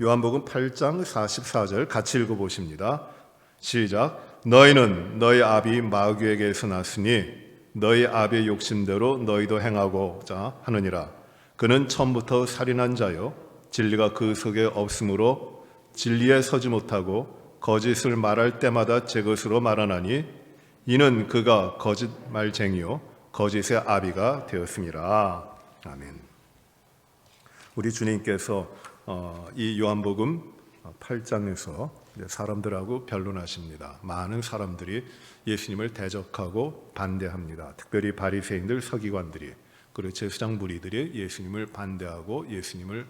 요한복음 8장 44절 같이 읽어보십니다. 시작. 너희는 너희 아비 마귀에게서 났으니 너희 아비의 욕심대로 너희도 행하고자 하느니라. 그는 처음부터 살인한 자요 진리가 그 속에 없으므로 진리에 서지 못하고 거짓을 말할 때마다 제 것으로 말하나니 이는 그가 거짓말쟁이요 거짓의 아비가 되었습니다. 아멘. 우리 주님께서 이 요한복음 8장에서 사람들하고 변론하십니다. 많은 사람들이 예수님을 대적하고 반대합니다. 특별히 바리새인들, 서기관들이, 그리고 제사장 무리들이 예수님을 반대하고 예수님을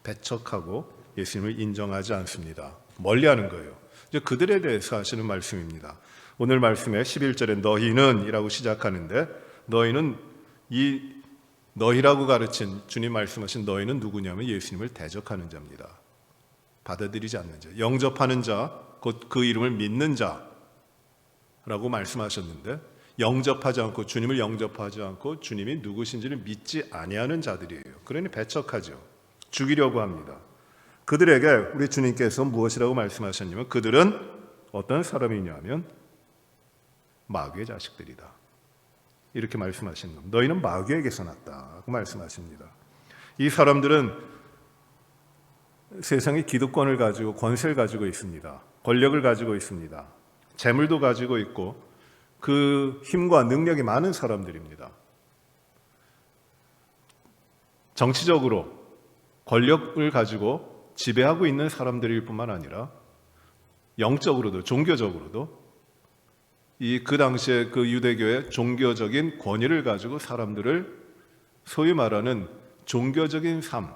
배척하고 예수님을 인정하지 않습니다. 멀리하는 거예요. 이제 그들에 대해서 하시는 말씀입니다. 오늘 말씀에 11절에 너희는 이라고 시작하는데, 너희는 너희라고 가르친 주님 말씀하신 너희는 누구냐면 예수님을 대적하는 자입니다. 받아들이지 않는 자, 영접하는 자, 곧 그 이름을 믿는 자라고 말씀하셨는데, 영접하지 않고 주님을 영접하지 않고 주님이 누구신지를 믿지 아니하는 자들이에요. 그러니 배척하죠. 죽이려고 합니다. 그들에게 우리 주님께서 무엇이라고 말씀하셨냐면 그들은 어떤 사람이냐면 마귀의 자식들이다. 이렇게 말씀하시는 겁니다. 너희는 마귀에게서 났다고 말씀하십니다. 이 사람들은 세상의 기득권을 가지고 권세를 가지고 있습니다. 권력을 가지고 있습니다. 재물도 가지고 있고 그 힘과 능력이 많은 사람들입니다. 정치적으로 권력을 가지고 지배하고 있는 사람들일 뿐만 아니라 영적으로도 종교적으로도 그 당시에 그 유대교의 종교적인 권위를 가지고 사람들을 소위 말하는 종교적인 삶,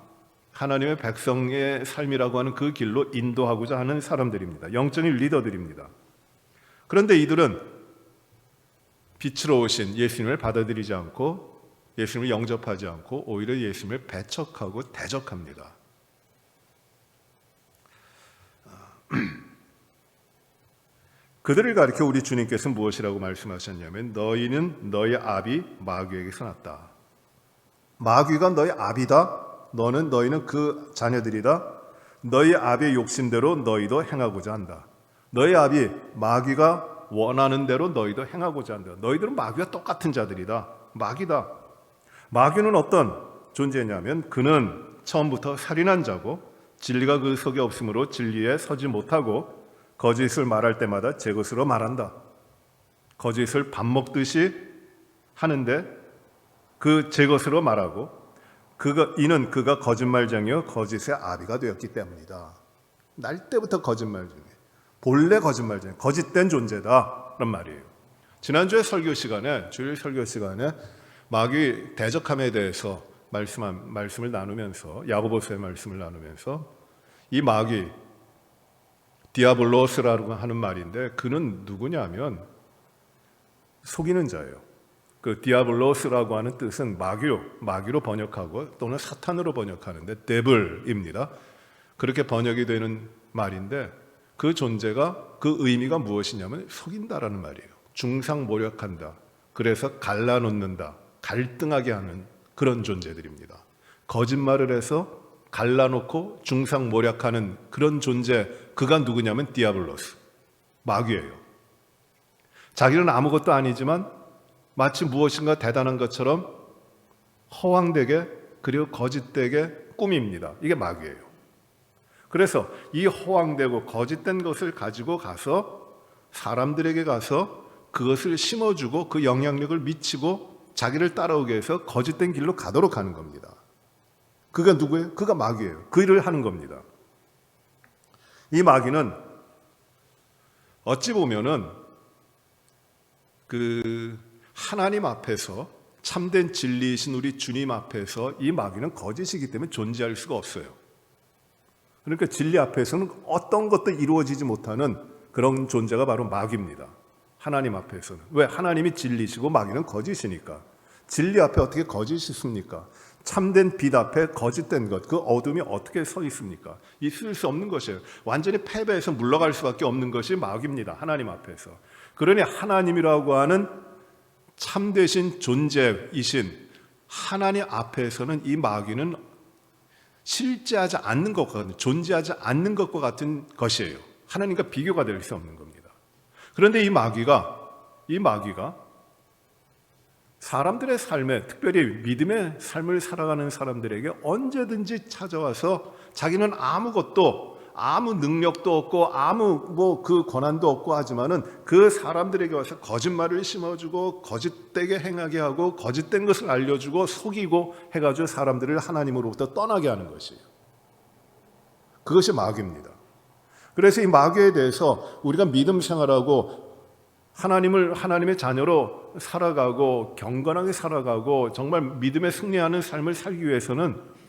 하나님의 백성의 삶이라고 하는 그 길로 인도하고자 하는 사람들입니다. 영적인 리더들입니다. 그런데 이들은 빛으로 오신 예수님을 받아들이지 않고 예수님을 영접하지 않고 오히려 예수님을 배척하고 대적합니다. 그들을 가리켜 우리 주님께서 무엇이라고 말씀하셨냐면 너희는 너희 아비 마귀에게서 났다. 마귀가 너희 아비다. 너희는 그 자녀들이다. 너희 아비의 욕심대로 너희도 행하고자 한다. 너희 아비 마귀가 원하는 대로 너희도 행하고자 한다. 너희들은 마귀와 똑같은 자들이다. 마귀다. 마귀는 어떤 존재냐면 그는 처음부터 살인한 자고 진리가 그 속에 없으므로 진리에 서지 못하고 거짓을 말할 때마다 제 것으로 말한다. 거짓을 밥 먹듯이 하는데 그 제 것으로 말하고 이는 그가 거짓말쟁이요 거짓의 아비가 되었기 때문이다. 날 때부터 거짓말쟁이, 본래 거짓말쟁이, 거짓된 존재다 그런 말이에요. 지난주에 주일 설교 시간에 마귀 대적함에 대해서 말씀을 나누면서 야고보서의 말씀을 나누면서 이 마귀 디아블로스라고 하는 말인데 그는 누구냐면 속이는 자예요. 그 디아블로스라고 하는 뜻은 마귀로 번역하고 또는 사탄으로 번역하는데 데블입니다. 그렇게 번역이 되는 말인데 그 존재가 그 의미가 무엇이냐면 속인다라는 말이에요. 중상모략한다. 그래서 갈라놓는다. 갈등하게 하는 그런 존재들입니다. 거짓말을 해서 갈라놓고 중상모략하는 그런 존재, 그가 누구냐면 디아블로스, 마귀예요. 자기는 아무것도 아니지만 마치 무엇인가 대단한 것처럼 허황되게 그리고 거짓되게 꾸밉니다. 이게 마귀예요. 그래서 이 허황되고 거짓된 것을 가지고 가서 사람들에게 가서 그것을 심어주고 그 영향력을 미치고 자기를 따라오게 해서 거짓된 길로 가도록 하는 겁니다. 그가 누구예요? 그가 마귀예요. 그 일을 하는 겁니다. 이 마귀는 어찌 보면은 하나님 앞에서 참된 진리이신 우리 주님 앞에서 이 마귀는 거짓이기 때문에 존재할 수가 없어요. 그러니까 진리 앞에서는 어떤 것도 이루어지지 못하는 그런 존재가 바로 마귀입니다. 하나님 앞에서는. 왜? 하나님이 진리시고 마귀는 거짓이니까. 진리 앞에 어떻게 거짓이 있습니까? 참된 빛 앞에 거짓된 것, 그 어둠이 어떻게 서 있습니까? 있을 수 없는 것이에요. 완전히 패배해서 물러갈 수밖에 없는 것이 마귀입니다. 하나님 앞에서. 그러니 하나님이라고 하는 참되신 존재이신 하나님 앞에서는 이 마귀는 실제하지 않는 것과 같은, 존재하지 않는 것과 같은 것이에요. 하나님과 비교가 될 수 없는 겁니다. 그런데 이 마귀가 사람들의 삶에, 특별히 믿음의 삶을 살아가는 사람들에게 언제든지 찾아와서 자기는 아무것도, 아무 능력도 없고 아무 그 권한도 없고 하지만은 그 사람들에게 와서 거짓말을 심어주고 거짓되게 행하게 하고 거짓된 것을 알려주고 속이고 해가지고 사람들을 하나님으로부터 떠나게 하는 것이에요. 그것이 마귀입니다. 그래서 이 마귀에 대해서 우리가 믿음 생활하고 하나님의 자녀로 살아가고 경건하게 살아가고 정말 믿음에 승리하는 삶을 살기 위해서는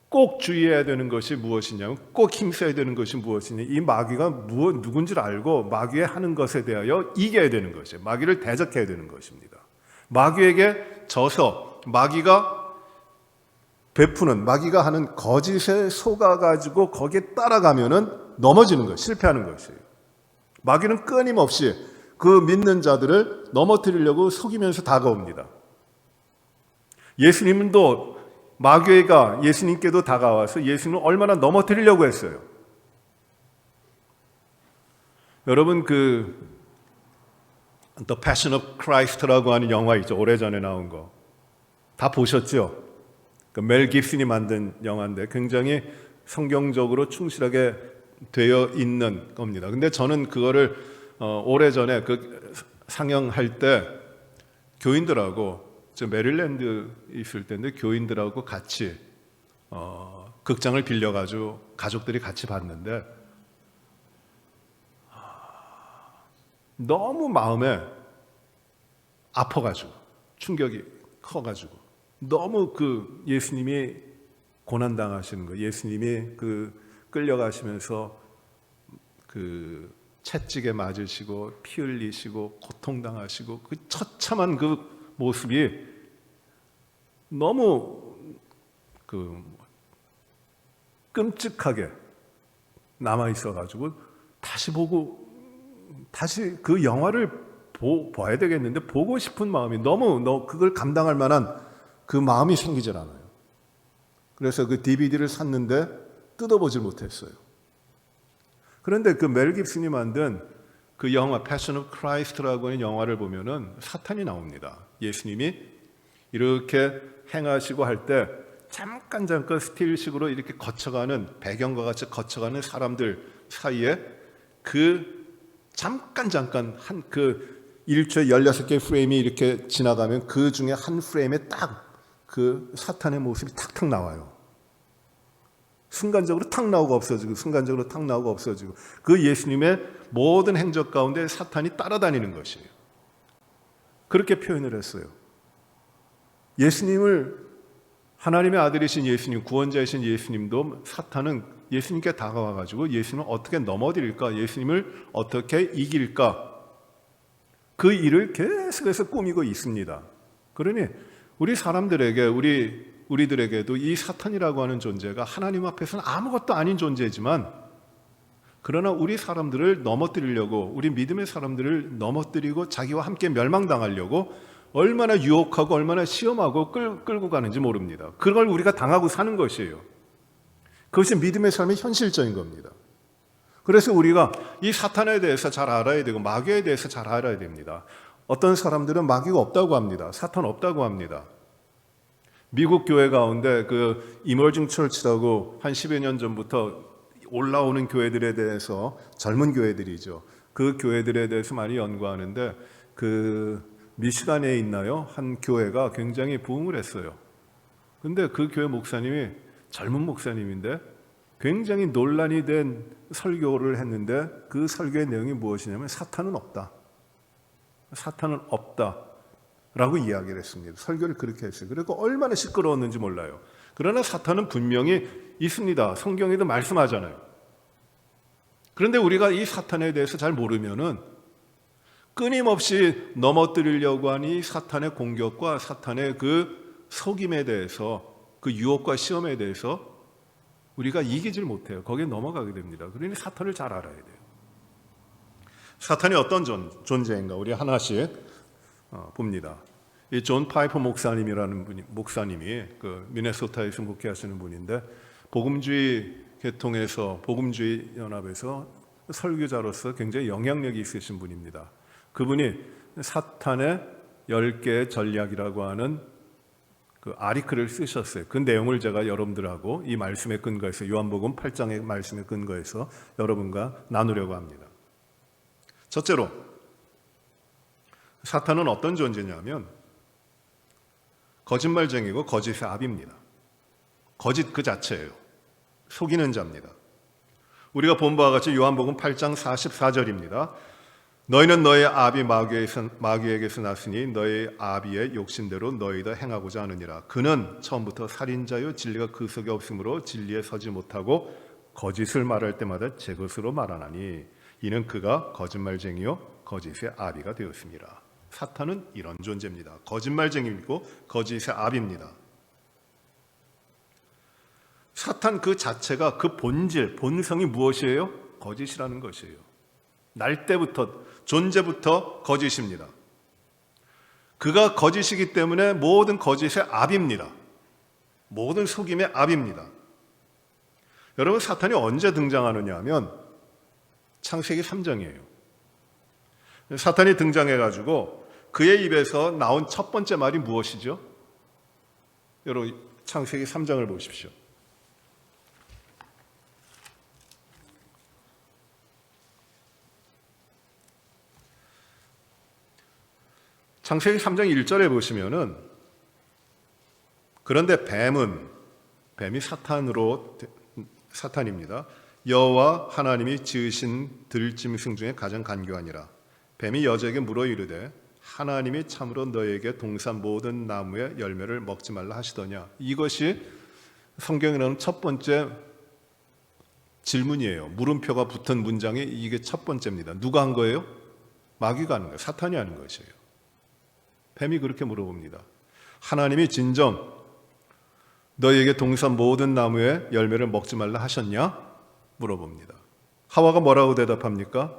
꼭 주의해야 되는 것이 무엇이냐면, 꼭 힘써야 되는 것이 무엇이냐, 이 마귀가 누군지를 알고 마귀의 하는 것에 대하여 이겨야 되는 것이에요. 마귀를 대적해야 되는 것입니다. 마귀에게 져서 마귀가 베푸는, 마귀가 하는 거짓에 속아가지고 거기에 따라가면은 넘어지는 것, 실패하는 것이에요. 마귀는 끊임없이 그 믿는 자들을 넘어뜨리려고 속이면서 다가옵니다. 예수님도 마귀가 예수님께도 다가와서 예수님을 얼마나 넘어뜨리려고 했어요. 여러분, The Passion of Christ라고 하는 영화 있죠. 오래전에 나온 거. 다 보셨죠? 멜 깁슨이 만든 영화인데 굉장히 성경적으로 충실하게 되어 있는 겁니다. 근데 저는 그거를 오래전에 상영할 때 교인들하고, 저 메릴랜드 있을 때인데 교인들하고 같이 극장을 빌려가지고 가족들이 같이 봤는데 너무 마음에 아파가지고 충격이 커가지고 너무 예수님이 고난당하시는 거, 예수님이 끌려가시면서 채찍에 맞으시고 피 흘리시고 고통당하시고 그 처참한 모습이 너무 끔찍하게 남아 있어가지고 다시 그 영화를 봐야 되겠는데 보고 싶은 마음이 너무 그걸 감당할 만한 그 마음이 생기질 않아요. 그래서 그 DVD를 샀는데 뜯어보질 못했어요. 그런데 멜 깁슨이 만든 그 영화 Passion of Christ라고 하는 영화를 보면은 사탄이 나옵니다. 예수님이 이렇게 행하시고 할 때 잠깐 스틸식으로 이렇게 거쳐가는, 배경과 같이 거쳐가는 사람들 사이에 잠깐 한 1초에 16개의 프레임이 이렇게 지나가면 그 중에 한 프레임에 딱 사탄의 모습이 탁탁 나와요. 순간적으로 탁 나오고 없어지고, 순간적으로 탁 나오고 없어지고, 그 예수님의 모든 행적 가운데 사탄이 따라다니는 것이에요. 그렇게 표현을 했어요. 하나님의 아들이신 예수님, 구원자이신 예수님도 사탄은 예수님께 다가와가지고 예수님을 어떻게 넘어뜨릴까, 예수님을 어떻게 이길까, 그 일을 계속해서 꾸미고 있습니다. 그러니 우리 사람들에게, 우리들에게도 이 사탄이라고 하는 존재가 하나님 앞에서는 아무것도 아닌 존재지만, 그러나 우리 사람들을 넘어뜨리려고, 우리 믿음의 사람들을 넘어뜨리고 자기와 함께 멸망당하려고 얼마나 유혹하고 얼마나 시험하고 끌고 가는지 모릅니다. 그걸 우리가 당하고 사는 것이에요. 그것이 믿음의 삶의 현실적인 겁니다. 그래서 우리가 이 사탄에 대해서 잘 알아야 되고 마귀에 대해서 잘 알아야 됩니다. 어떤 사람들은 마귀가 없다고 합니다. 사탄 없다고 합니다. 미국 교회 가운데 이머징 처치라고 한 10여 년 전부터 올라오는 교회들에 대해서, 젊은 교회들이죠. 그 교회들에 대해서 많이 연구하는데 미시간에 있나요? 한 교회가 굉장히 부흥을 했어요. 근데 그 교회 목사님이 젊은 목사님인데 굉장히 논란이 된 설교를 했는데 그 설교의 내용이 무엇이냐면 사탄은 없다. 사탄은 없다. 라고 이야기를 했습니다. 설교를 그렇게 했어요. 그리고 얼마나 시끄러웠는지 몰라요. 그러나 사탄은 분명히 있습니다. 성경에도 말씀하잖아요. 그런데 우리가 이 사탄에 대해서 잘 모르면은 끊임없이 넘어뜨리려고 하는 이 사탄의 공격과 사탄의 속임에 대해서, 유혹과 시험에 대해서 우리가 이기질 못해요. 거기에 넘어가게 됩니다. 그러니 사탄을 잘 알아야 돼요. 사탄이 어떤 존재인가 우리 하나씩 봅니다. 이 존 파이퍼 목사님이라는 목사님이 미네소타에서 목회하시는 분인데 복음주의 계통에서 복음주의 연합에서 설교자로서 굉장히 영향력이 있으신 분입니다. 그분이 사탄의 10개의 전략이라고 하는 그 아리크를 쓰셨어요. 그 내용을 제가 여러분들하고 이 말씀에 근거해서 요한복음 8장의 말씀에 근거해서 여러분과 나누려고 합니다. 첫째로 사탄은 어떤 존재냐면 거짓말쟁이고 거짓의 아비입니다. 거짓 그 자체예요. 속이는 자입니다. 우리가 본 바와 같이 요한복음 8장 44절입니다. 너희는 너의 아비 마귀에게서 났으니 너의 아비의 욕심대로 너희도 행하고자 하느니라. 그는 처음부터 살인자요 진리가 그 속에 없으므로 진리에 서지 못하고 거짓을 말할 때마다 제 것으로 말하나니 이는 그가 거짓말쟁이요 거짓의 아비가 되었습니다. 사탄은 이런 존재입니다. 거짓말쟁이고 거짓의 아비입니다. 사탄 그 자체가 그 본질, 본성이 무엇이에요? 거짓이라는 것이에요. 날 때부터, 존재부터 거짓입니다. 그가 거짓이기 때문에 모든 거짓의 아비입니다. 모든 속임의 아비입니다. 여러분, 사탄이 언제 등장하느냐 하면 창세기 3장이에요. 사탄이 등장해가지고 그의 입에서 나온 첫 번째 말이 무엇이죠? 여러분, 창세기 3장을 보십시오. 창세기 3장 1절에 보시면은 그런데 뱀이 사탄입니다. 여호와 하나님이 지으신 들짐승 중에 가장 간교하니라. 뱀이 여자에게 물어 이르되 하나님이 참으로 너에게 동산 모든 나무의 열매를 먹지 말라 하시더냐. 이것이 성경에 나오는 첫 번째 질문이에요. 물음표가 붙은 문장이 이게 첫 번째입니다. 누가 한 거예요? 마귀가 하는 거예요. 사탄이 하는 것이에요. 뱀이 그렇게 물어봅니다. 하나님이 진정 너희에게 동산 모든 나무의 열매를 먹지 말라 하셨냐? 물어봅니다. 하와가 뭐라고 대답합니까?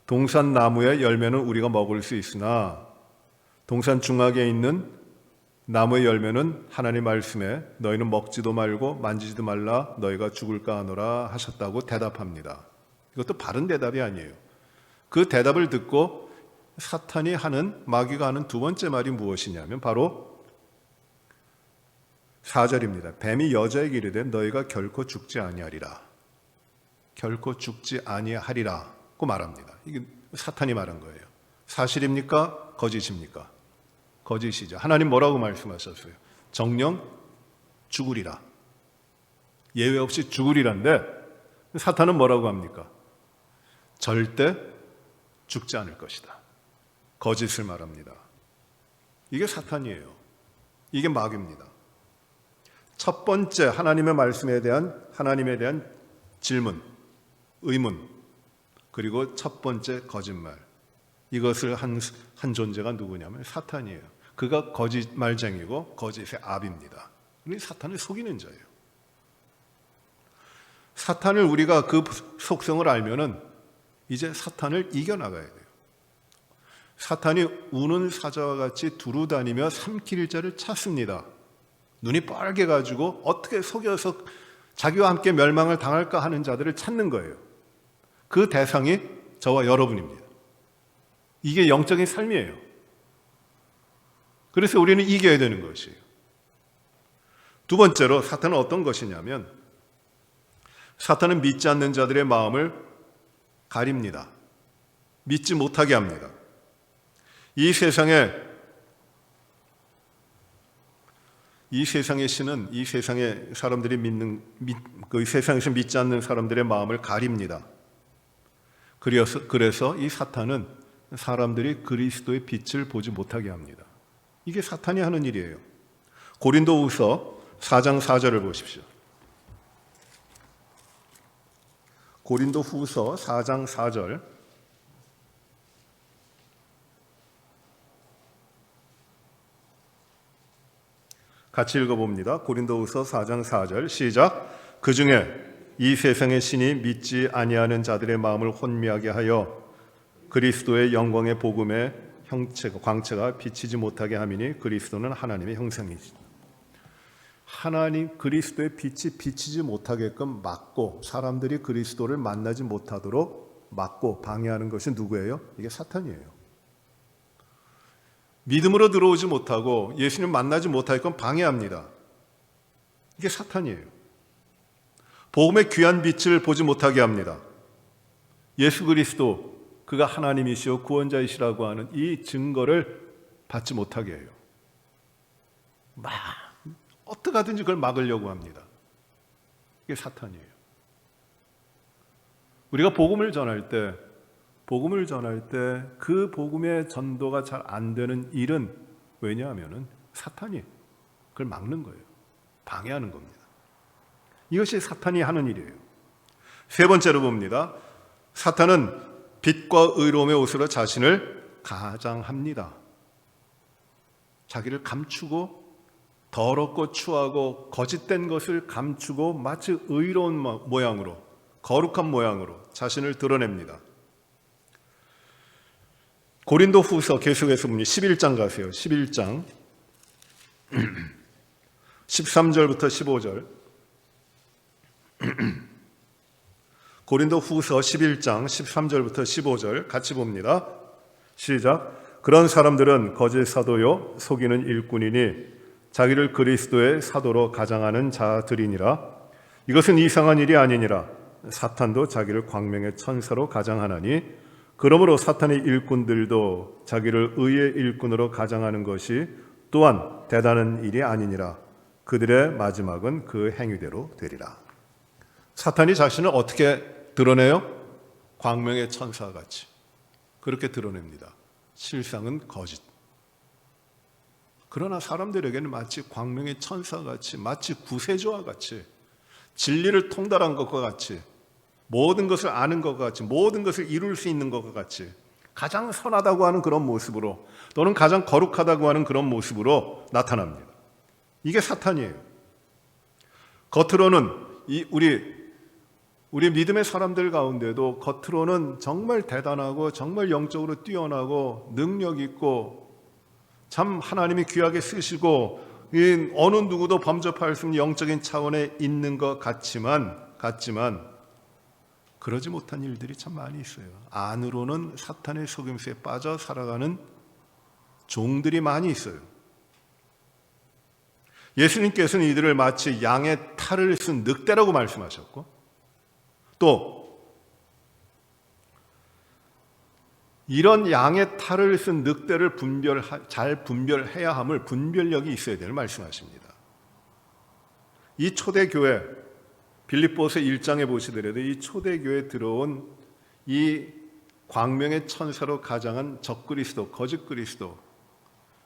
동산 나무의 열매는 우리가 먹을 수 있으나 동산 중앙에 있는 나무의 열매는 하나님 말씀에 너희는 먹지도 말고 만지지도 말라 너희가 죽을까 하노라 하셨다고 대답합니다. 이것도 바른 대답이 아니에요. 그 대답을 듣고 사탄이 하는, 마귀가 하는 두 번째 말이 무엇이냐면 바로 4절입니다. 뱀이 여자에게 이르되 너희가 결코 죽지 아니하리라. 결코 죽지 아니하리라고 말합니다. 이게 사탄이 말한 거예요. 사실입니까? 거짓입니까? 거짓이죠. 하나님 뭐라고 말씀하셨어요? 정령 죽으리라. 예외 없이 죽으리란데 사탄은 뭐라고 합니까? 절대 죽지 않을 것이다. 거짓을 말합니다. 이게 사탄이에요. 이게 마귀입니다. 첫 번째 하나님의 말씀에 대한 하나님에 대한 질문, 의문, 그리고 첫 번째 거짓말. 이것을 한 존재가 누구냐면 사탄이에요. 그가 거짓말쟁이고 거짓의 아비입니다. 우리 사탄을 속이는 자예요. 사탄을 우리가 그 속성을 알면은 이제 사탄을 이겨나가야 돼요. 사탄이 우는 사자와 같이 두루다니며 삼킬 자를 찾습니다. 눈이 빨개 가지고 어떻게 속여서 자기와 함께 멸망을 당할까 하는 자들을 찾는 거예요. 그 대상이 저와 여러분입니다. 이게 영적인 삶이에요. 그래서 우리는 이겨야 되는 것이에요. 두 번째로 사탄은 어떤 것이냐면 사탄은 믿지 않는 자들의 마음을 가립니다. 믿지 못하게 합니다. 이 세상의 신은 이 세상의 사람들이 그 세상에서 믿지 않는 사람들의 마음을 가립니다. 그래서 이 사탄은 사람들이 그리스도의 빛을 보지 못하게 합니다. 이게 사탄이 하는 일이에요. 고린도후서 4장 4절을 보십시오. 고린도후서 4장 4절. 같이 읽어봅니다. 고린도후서 4장 4절 시작. 그중에 이 세상의 신이 믿지 아니하는 자들의 마음을 혼미하게 하여 그리스도의 영광의 복음의 광채가 비치지 못하게 함이니 그리스도는 하나님의 형상이지. 하나님 그리스도의 빛이 비치지 못하게끔 막고 사람들이 그리스도를 만나지 못하도록 막고 방해하는 것이 누구예요? 이게 사탄이에요. 믿음으로 들어오지 못하고 예수님 만나지 못하게끔 방해합니다. 이게 사탄이에요. 복음의 귀한 빛을 보지 못하게 합니다. 예수 그리스도 그가 하나님이시오 구원자이시라고 하는 이 증거를 받지 못하게 해요. 어떻게 하든지 그걸 막으려고 합니다. 이게 사탄이에요. 우리가 복음을 전할 때 그 복음의 전도가 잘 안 되는 일은 왜냐하면 사탄이 그걸 막는 거예요. 방해하는 겁니다. 이것이 사탄이 하는 일이에요. 세 번째로 봅니다. 사탄은 빛과 의로움의 옷으로 자신을 가장합니다. 자기를 감추고 더럽고 추하고 거짓된 것을 감추고 마치 의로운 모양으로 거룩한 모양으로 자신을 드러냅니다. 고린도 후서 계속해서 11장 가세요. 11장 13절부터 15절 고린도 후서 11장 13절부터 15절 같이 봅니다. 시작. 그런 사람들은 거짓 사도요 속이는 일꾼이니 자기를 그리스도의 사도로 가장하는 자들이니라. 이것은 이상한 일이 아니니라. 사탄도 자기를 광명의 천사로 가장하나니 그러므로 사탄의 일꾼들도 자기를 의의 일꾼으로 가장하는 것이 또한 대단한 일이 아니니라. 그들의 마지막은 그 행위대로 되리라. 사탄이 자신을 어떻게 드러내요? 광명의 천사같이 그렇게 드러냅니다. 실상은 거짓. 그러나 사람들에게는 마치 광명의 천사같이 마치 구세주와 같이 진리를 통달한 것과 같이 모든 것을 아는 것과 같이 모든 것을 이룰 수 있는 것과 같이 가장 선하다고 하는 그런 모습으로 또는 가장 거룩하다고 하는 그런 모습으로 나타납니다. 이게 사탄이에요. 겉으로는 우리 믿음의 사람들 가운데도 겉으로는 정말 대단하고 정말 영적으로 뛰어나고 능력 있고 참 하나님이 귀하게 쓰시고 어느 누구도 범접할 수 없는 영적인 차원에 있는 것 같지만 그러지 못한 일들이 참 많이 있어요. 안으로는 사탄의 속임수에 빠져 살아가는 종들이 많이 있어요. 예수님께서는 이들을 마치 양의 탈을 쓴 늑대라고 말씀하셨고 또 이런 양의 탈을 쓴 늑대를 잘 분별해야 함을 분별력이 있어야 될 말씀하십니다. 이 초대교회 빌립보서 1장에 보시더라도 이 초대교회에 들어온 이 광명의 천사로 가장한 적그리스도, 거짓 그리스도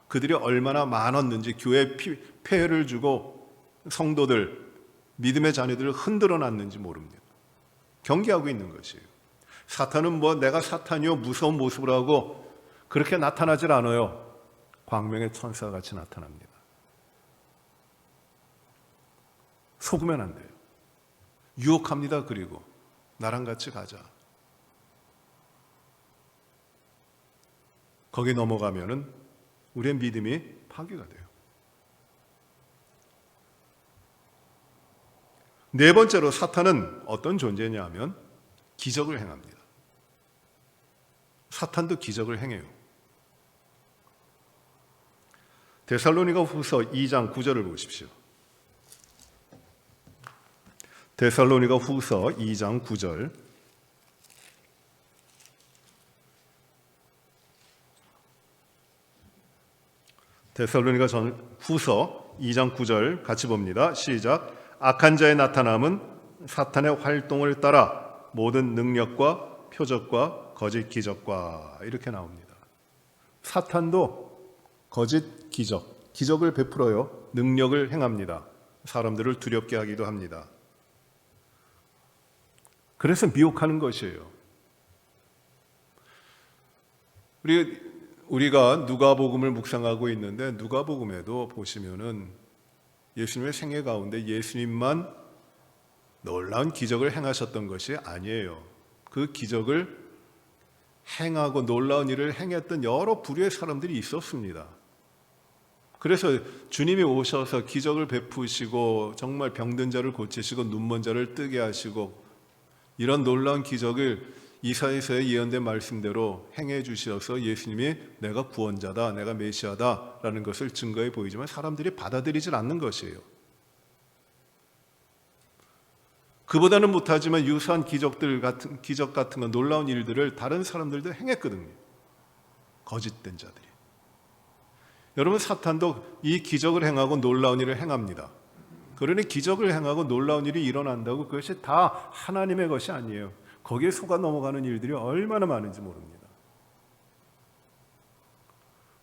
그들이 얼마나 많았는지 교회에 폐해를 주고 성도들, 믿음의 자녀들을 흔들어 놨는지 모릅니다. 경계하고 있는 것이에요. 사탄은 내가 사탄이요 무서운 모습을 하고 그렇게 나타나질 않아요. 광명의 천사같이 나타납니다. 속으면 안 돼요. 유혹합니다. 그리고 나랑 같이 가자. 거기 넘어가면은 우리의 믿음이 파괴가 돼요. 네 번째로 사탄은 어떤 존재냐 하면 기적을 행합니다. 사탄도 기적을 행해요. 데살로니가 후서 2장 9절을 보십시오. 데살로니가 후서 2장 9절 데살로니가 후서 2장 9절 같이 봅니다. 시작. 악한 자의 나타남은 사탄의 활동을 따라 모든 능력과 표적과 거짓 기적과 이렇게 나옵니다. 사탄도 거짓 기적을 베풀어요. 능력을 행합니다. 사람들을 두렵게 하기도 합니다. 그래서 미혹하는 것이에요. 우리가 누가복음을 묵상하고 있는데 누가복음에도 보시면은 예수님의 생애 가운데 예수님만 놀라운 기적을 행하셨던 것이 아니에요. 그 기적을 행하고 놀라운 일을 행했던 여러 부류의 사람들이 있었습니다. 그래서 주님이 오셔서 기적을 베푸시고 정말 병든 자를 고치시고 눈먼 자를 뜨게 하시고 이런 놀라운 기적을 이사야서에 예언된 말씀대로 행해 주셔서 예수님이 내가 구원자다, 내가 메시아다라는 것을 증거해 보이지만 사람들이 받아들이질 않는 것이에요. 그보다는 못하지만 유사한 기적 같은 건 놀라운 일들을 다른 사람들도 행했거든요. 거짓된 자들이. 여러분, 사탄도 이 기적을 행하고 놀라운 일을 행합니다. 그러니 기적을 행하고 놀라운 일이 일어난다고 그것이 다 하나님의 것이 아니에요. 거기에 속아 넘어가는 일들이 얼마나 많은지 모릅니다.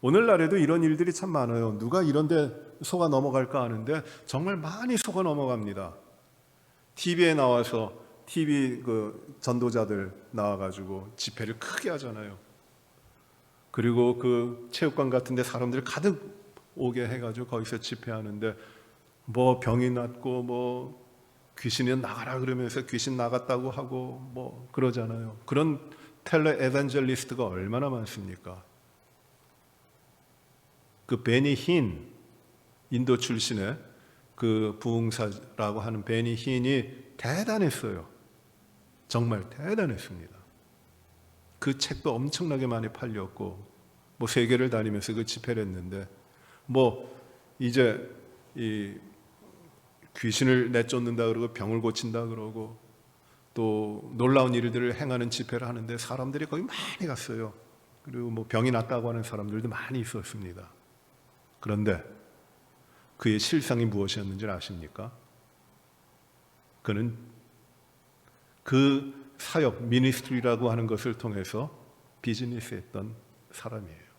오늘날에도 이런 일들이 참 많아요. 누가 이런 데 속아 넘어갈까 하는데 정말 많이 속아 넘어갑니다. TV에 나와서 TV 전도자들 나와가지고 집회를 크게 하잖아요. 그리고 그 체육관 같은 데 사람들이 가득 오게 해가지고 거기서 집회하는데 뭐 병이 낫고 뭐 귀신이 나가라 그러면서 귀신 나갔다고 하고 뭐 그러잖아요. 그런 텔레 에반젤리스트가 얼마나 많습니까? 그 베니 힌, 인도 출신의 그 부흥사라고 하는 베니 힌이 대단했어요. 정말 대단했습니다. 그 책도 엄청나게 많이 팔렸고 뭐 세계를 다니면서 그 집회를 했는데 뭐 이제 이 귀신을 내쫓는다 그러고 병을 고친다 그러고 또 놀라운 일들을 행하는 집회를 하는데 사람들이 거기 많이 갔어요. 그리고 뭐 병이 낫다고 하는 사람들도 많이 있었습니다. 그런데 그의 실상이 무엇이었는지 아십니까? 그는 그 사역, 미니스트리라고 하는 것을 통해서 비즈니스 했던 사람이에요.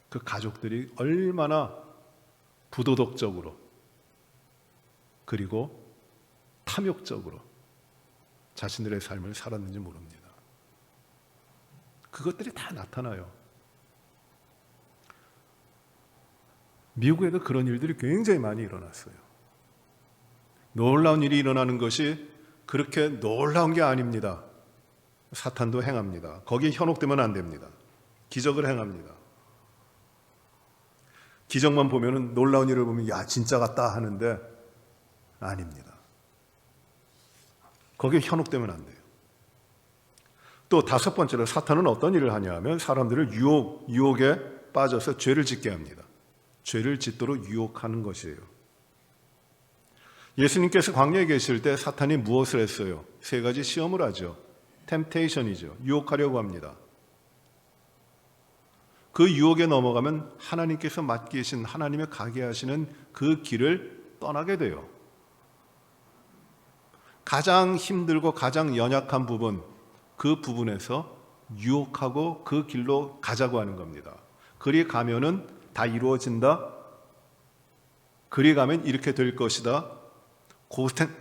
그 가족들이 얼마나 부도덕적으로 그리고 탐욕적으로 자신들의 삶을 살았는지 모릅니다. 그것들이 다 나타나요. 미국에도 그런 일들이 굉장히 많이 일어났어요. 놀라운 일이 일어나는 것이 그렇게 놀라운 게 아닙니다. 사탄도 행합니다. 거기에 현혹되면 안 됩니다. 기적을 행합니다. 기적만 보면은 놀라운 일을 보면 야 진짜 같다 하는데 아닙니다. 거기에 현혹되면 안 돼요. 또 다섯 번째로 사탄은 어떤 일을 하냐 하면 사람들을 유혹에 빠져서 죄를 짓게 합니다. 죄를 짓도록 유혹하는 것이에요. 예수님께서 광야에 계실 때 사탄이 무엇을 했어요? 세 가지 시험을 하죠. 템테이션이죠. 유혹하려고 합니다. 그 유혹에 넘어가면 하나님께서 맡기신 하나님의 가게 하시는 그 길을 떠나게 돼요. 가장 힘들고 가장 연약한 부분, 그 부분에서 유혹하고 그 길로 가자고 하는 겁니다. 그리 가면은 다 이루어진다. 그리 가면 이렇게 될 것이다.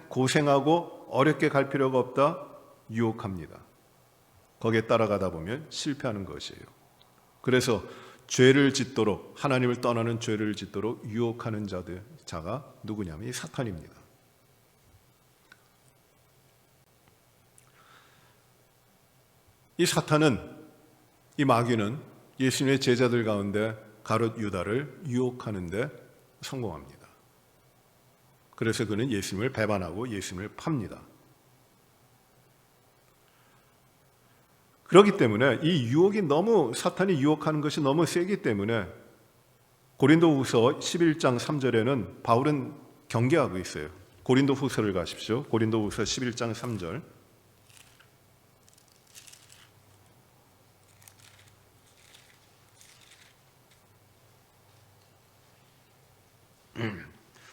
고생하고 어렵게 갈 필요가 없다. 유혹합니다. 거기에 따라가다 보면 실패하는 것이에요. 그래서 죄를 짓도록 하나님을 떠나는 죄를 짓도록 유혹하는 자가 누구냐면 이 사탄입니다. 이 사탄은, 이 마귀는 예수님의 제자들 가운데 가룟 유다를 유혹하는 데 성공합니다. 그래서 그는 예수님을 배반하고 예수님을 팝니다. 그렇기 때문에 이 유혹이 사탄이 유혹하는 것이 너무 세기 때문에 고린도후서 11장 3절에는 바울은 경계하고 있어요. 고린도후서를 가십시오. 고린도후서 11장 3절.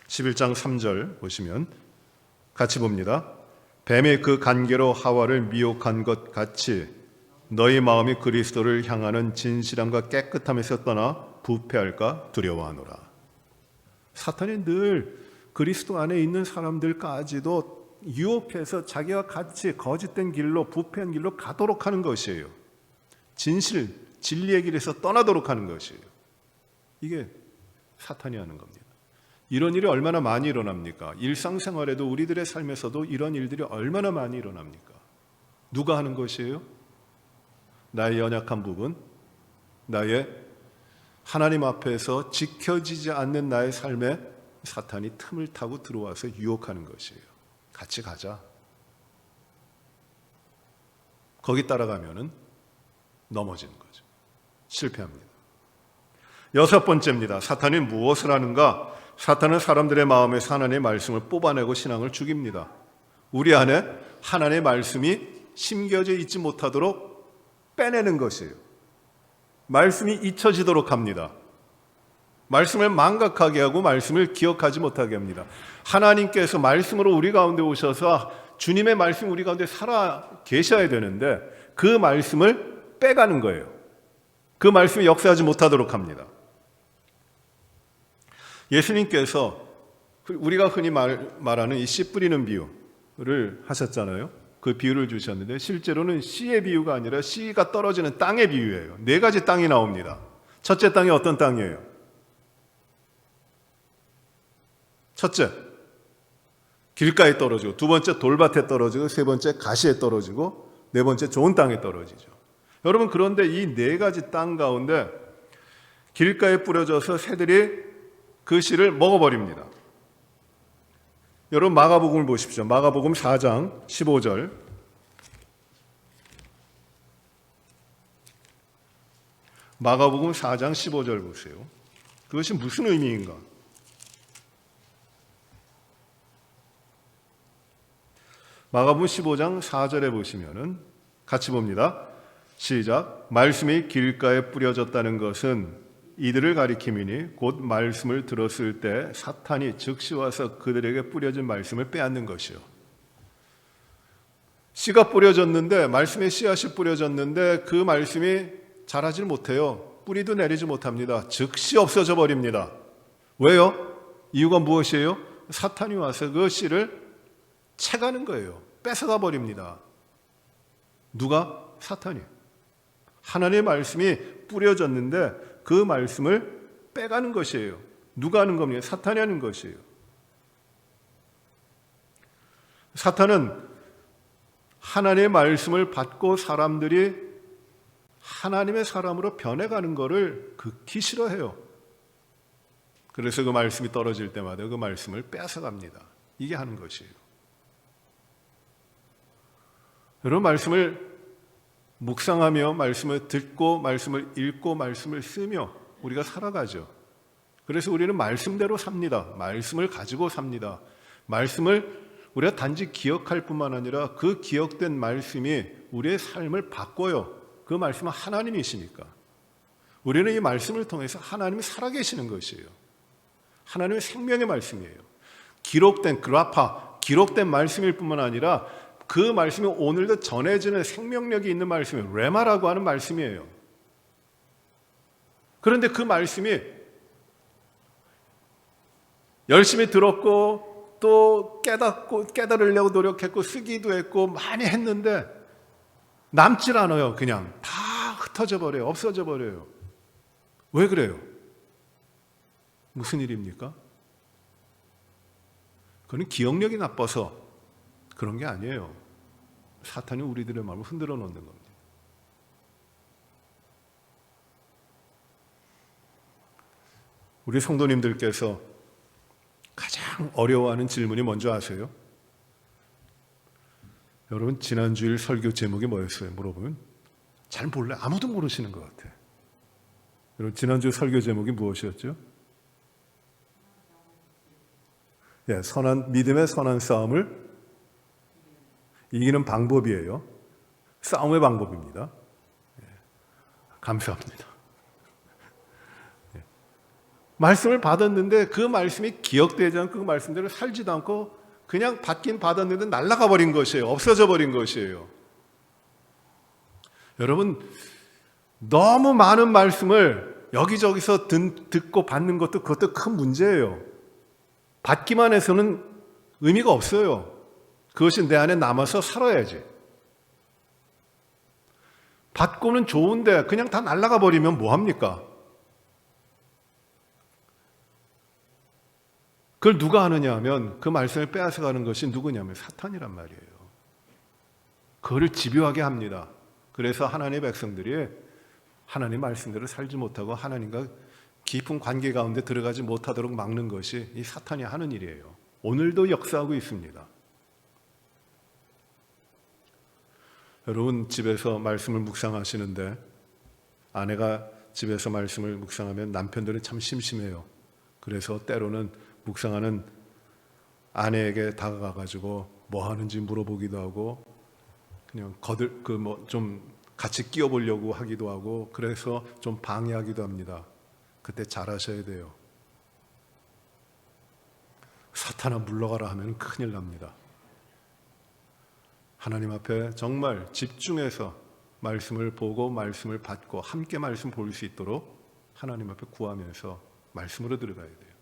11장 3절 보시면 같이 봅니다. 뱀의 그 간계로 하와를 미혹한 것 같이 너희 마음이 그리스도를 향하는 진실함과 깨끗함에서 떠나 부패할까 두려워하노라. 사탄이 늘 그리스도 안에 있는 사람들까지도 유혹해서 자기와 같이 거짓된 길로, 부패한 길로 가도록 하는 것이에요. 진리의 길에서 떠나도록 하는 것이에요. 이게 사탄이 하는 겁니다. 이런 일이 얼마나 많이 일어납니까? 일상생활에도 우리들의 삶에서도 이런 일들이 얼마나 많이 일어납니까? 누가 하는 것이에요? 나의 연약한 부분, 나의 하나님 앞에서 지켜지지 않는 나의 삶에 사탄이 틈을 타고 들어와서 유혹하는 것이에요. 같이 가자. 거기 따라가면은 넘어지는 거죠. 실패합니다. 여섯 번째입니다. 사탄이 무엇을 하는가? 사탄은 사람들의 마음에서 하나님의 말씀을 뽑아내고 신앙을 죽입니다. 우리 안에 하나님의 말씀이 심겨져 있지 못하도록 빼내는 것이에요. 말씀이 잊혀지도록 합니다. 말씀을 망각하게 하고 말씀을 기억하지 못하게 합니다. 하나님께서 말씀으로 우리 가운데 오셔서 주님의 말씀이 우리 가운데 살아 계셔야 되는데 그 말씀을 빼가는 거예요. 그 말씀이 역사하지 못하도록 합니다. 예수님께서 우리가 흔히 말하는 이 씨 뿌리는 비유를 하셨잖아요. 그 비유를 주셨는데 실제로는 씨의 비유가 아니라 씨가 떨어지는 땅의 비유예요. 네 가지 땅이 나옵니다. 첫째 땅이 어떤 땅이에요? 첫째, 길가에 떨어지고, 두 번째 돌밭에 떨어지고, 세 번째 가시에 떨어지고, 네 번째 좋은 땅에 떨어지죠. 여러분, 그런데 이 네 가지 땅 가운데 길가에 뿌려져서 새들이 그 씨를 먹어버립니다. 여러분, 마가복음을 보십시오. 마가복음 4장 15절. 마가복음 4장 15절 보세요. 그것이 무슨 의미인가? 마가복음 15장 4절에 보시면은 같이 봅니다. 시작. 말씀이 길가에 뿌려졌다는 것은 이들을 가리킴이니 곧 말씀을 들었을 때 사탄이 즉시 와서 그들에게 뿌려진 말씀을 빼앗는 것이요. 씨가 뿌려졌는데, 말씀의 씨앗이 뿌려졌는데 그 말씀이 자라질 못해요. 뿌리도 내리지 못합니다. 즉시 없어져 버립니다. 왜요? 이유가 무엇이에요? 사탄이 와서 그 씨를 채가는 거예요. 뺏어가 버립니다. 누가? 사탄이. 하나님의 말씀이 뿌려졌는데 그 말씀을 빼가는 것이에요. 누가 하는 겁니까? 사탄이 하는 것이에요. 사탄은 하나님의 말씀을 받고 사람들이 하나님의 사람으로 변해가는 것을 극히 싫어해요. 그래서 그 말씀이 떨어질 때마다 그 말씀을 뺏어갑니다. 이게 하는 것이에요. 여러분, 말씀을 묵상하며 말씀을 듣고 말씀을 읽고 말씀을 쓰며 우리가 살아가죠. 그래서 우리는 말씀대로 삽니다. 말씀을 가지고 삽니다. 말씀을 우리가 단지 기억할 뿐만 아니라 그 기억된 말씀이 우리의 삶을 바꿔요. 그 말씀은 하나님이시니까. 우리는 이 말씀을 통해서 하나님이 살아계시는 것이에요. 하나님의 생명의 말씀이에요. 기록된 그라파, 기록된 말씀일 뿐만 아니라 그 말씀이 오늘도 전해지는 생명력이 있는 말씀이에요. 레마라고 하는 말씀이에요. 그런데 그 말씀이 열심히 들었고 또 깨달으려고 노력했고 쓰기도 했고 많이 했는데 남질 않아요. 그냥 다 흩어져 버려요. 없어져 버려요. 왜 그래요? 무슨 일입니까? 그건 기억력이 나빠서 그런 게 아니에요. 사탄이 우리들의 마음을 흔들어 놓는 겁니다. 우리 성도님들께서 가장 어려워하는 질문이 뭔지 아세요? 여러분, 지난주일 설교 제목이 뭐였어요? 물어보면 잘 몰라요. 아무도 모르시는 것 같아요. 여러분, 지난주 설교 제목이 무엇이었죠? 믿음의 선한 싸움을 이기는 방법이에요. 싸움의 방법입니다. 감사합니다. 말씀을 받았는데 그 말씀이 기억되지 않고 그 말씀대로 살지도 않고 그냥 받긴 받았는데 날아가 버린 것이에요. 없어져 버린 것이에요. 여러분, 너무 많은 말씀을 여기저기서 듣고 받는 것도 그것도 큰 문제예요. 받기만 해서는 의미가 없어요. 그것이 내 안에 남아서 살아야지. 받고는 좋은데 그냥 다 날아가 버리면 뭐합니까? 그걸 누가 하느냐 하면 그 말씀을 빼앗아가는 것이 누구냐면 사탄이란 말이에요. 그거를 집요하게 합니다. 그래서 하나님의 백성들이 하나님 말씀대로 살지 못하고 하나님과 깊은 관계 가운데 들어가지 못하도록 막는 것이 이 사탄이 하는 일이에요. 오늘도 역사하고 있습니다. 여러분 집에서 말씀을 묵상하시는데 아내가 집에서 말씀을 묵상하면 남편들은 참 심심해요. 그래서 때로는 묵상하는 아내에게 다가가가지고 뭐 하는지 물어보기도 하고 그냥 좀 같이 끼어보려고 하기도 하고 그래서 좀 방해하기도 합니다. 그때 잘하셔야 돼요. 사탄아 물러가라 하면 큰일 납니다. 하나님 앞에 정말 집중해서 말씀을 보고 말씀을 받고 함께 말씀 볼 수 있도록 하나님 앞에 구하면서 말씀으로 들어가야 돼요.